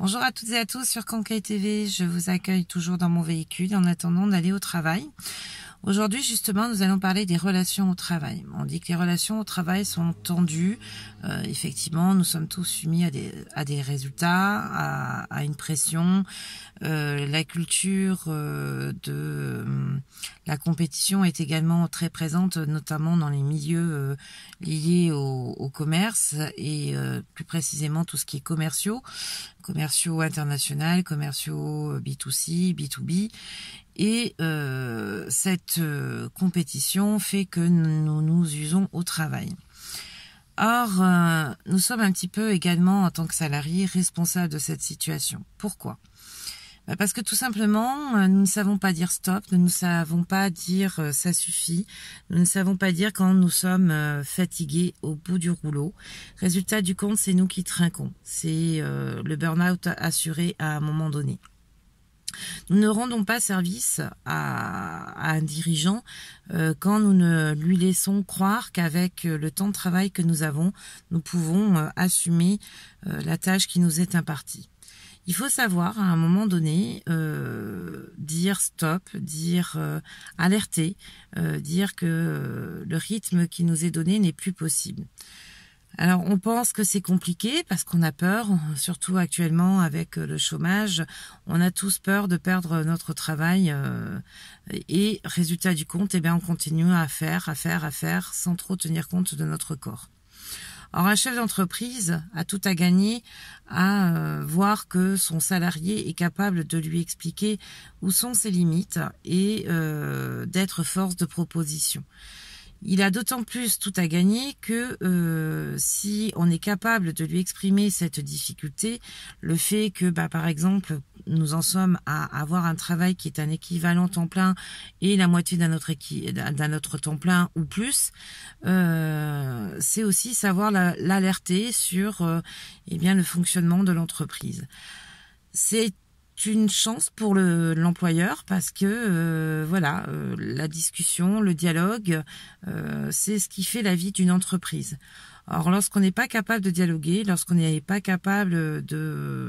Bonjour à toutes et à tous sur Kankai TV, je vous accueille toujours dans mon véhicule en attendant d'aller au travail. Aujourd'hui justement nous allons parler des relations au travail. On dit que les relations au travail sont tendues, effectivement nous sommes tous soumis à des résultats, à une pression. La culture de la compétition est également très présente, notamment dans les milieux liés au commerce et plus précisément tout ce qui est commerciaux internationaux, commerciaux B2C, B2B. Et cette compétition fait que nous nous usons au travail. Or, nous sommes un petit peu également, en tant que salariés, responsables de cette situation. Pourquoi ? Parce que tout simplement, nous ne savons pas dire stop, nous ne savons pas dire ça suffit, nous ne savons pas dire quand nous sommes fatigués au bout du rouleau. Résultat du compte, c'est nous qui trinquons. C'est le burn-out assuré à un moment donné. Nous ne rendons pas service à un dirigeant quand nous ne lui laissons croire qu'avec le temps de travail que nous avons, nous pouvons assumer la tâche qui nous est impartie. Il faut savoir à un moment donné dire stop, dire alerter, dire que le rythme qui nous est donné n'est plus possible. Alors on pense que c'est compliqué parce qu'on a peur, surtout actuellement avec le chômage, on a tous peur de perdre notre travail et résultat du compte, eh bien on continue à faire sans trop tenir compte de notre corps. Or, un chef d'entreprise a tout à gagner à voir que son salarié est capable de lui expliquer où sont ses limites et d'être force de proposition. Il a d'autant plus tout à gagner que si on est capable de lui exprimer cette difficulté, le fait que, par exemple, nous en sommes à avoir un travail qui est un équivalent temps plein et la moitié d'un autre temps plein ou plus, c'est aussi savoir l'alerter sur le fonctionnement de l'entreprise. C'est une chance pour l'employeur parce que la discussion, le dialogue, c'est ce qui fait la vie d'une entreprise. Or, lorsqu'on n'est pas capable de dialoguer, lorsqu'on n'est pas capable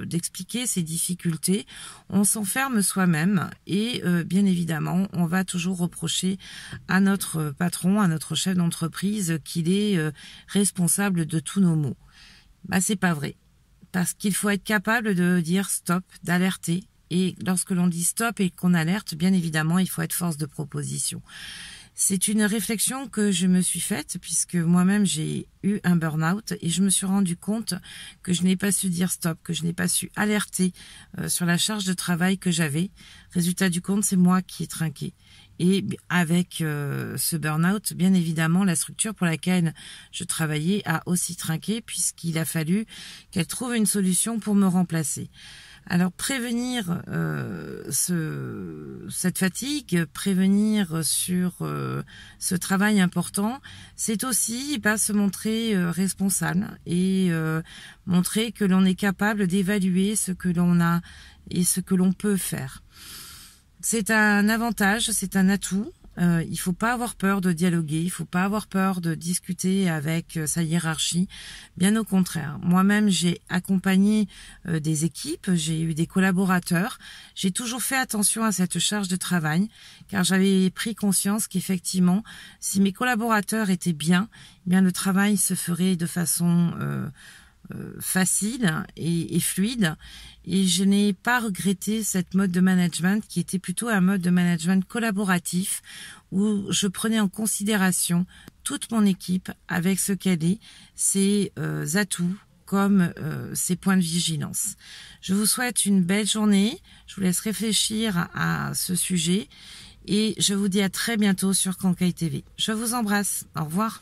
d'expliquer ses difficultés, on s'enferme soi-même et bien évidemment, on va toujours reprocher à notre patron, à notre chef d'entreprise qu'il est responsable de tous nos maux. C'est pas vrai. Parce qu'il faut être capable de dire stop, d'alerter. Et lorsque l'on dit stop et qu'on alerte, bien évidemment, il faut être force de proposition. C'est une réflexion que je me suis faite puisque moi-même j'ai eu un burn-out et je me suis rendu compte que je n'ai pas su dire stop, que je n'ai pas su alerter sur la charge de travail que j'avais. Résultat du compte, c'est moi qui ai trinqué. Et avec ce burn-out, bien évidemment, la structure pour laquelle je travaillais a aussi trinqué puisqu'il a fallu qu'elle trouve une solution pour me remplacer. Alors prévenir cette fatigue, prévenir sur ce travail important, c'est aussi se montrer responsable et montrer que l'on est capable d'évaluer ce que l'on a et ce que l'on peut faire. C'est un avantage, c'est un atout. Il faut pas avoir peur de dialoguer, il faut pas avoir peur de discuter avec sa hiérarchie. Bien au contraire. Moi-même, j'ai accompagné des équipes, j'ai eu des collaborateurs. J'ai toujours fait attention à cette charge de travail, car j'avais pris conscience qu'effectivement, si mes collaborateurs étaient bien, le travail se ferait de façon facile et fluide, et je n'ai pas regretté cette mode de management qui était plutôt un mode de management collaboratif où je prenais en considération toute mon équipe avec ce qu'elle est, ses atouts comme ses points de vigilance. Je vous souhaite une belle journée, je vous laisse réfléchir à ce sujet et je vous dis à très bientôt sur Kankai TV. Je vous embrasse, au revoir.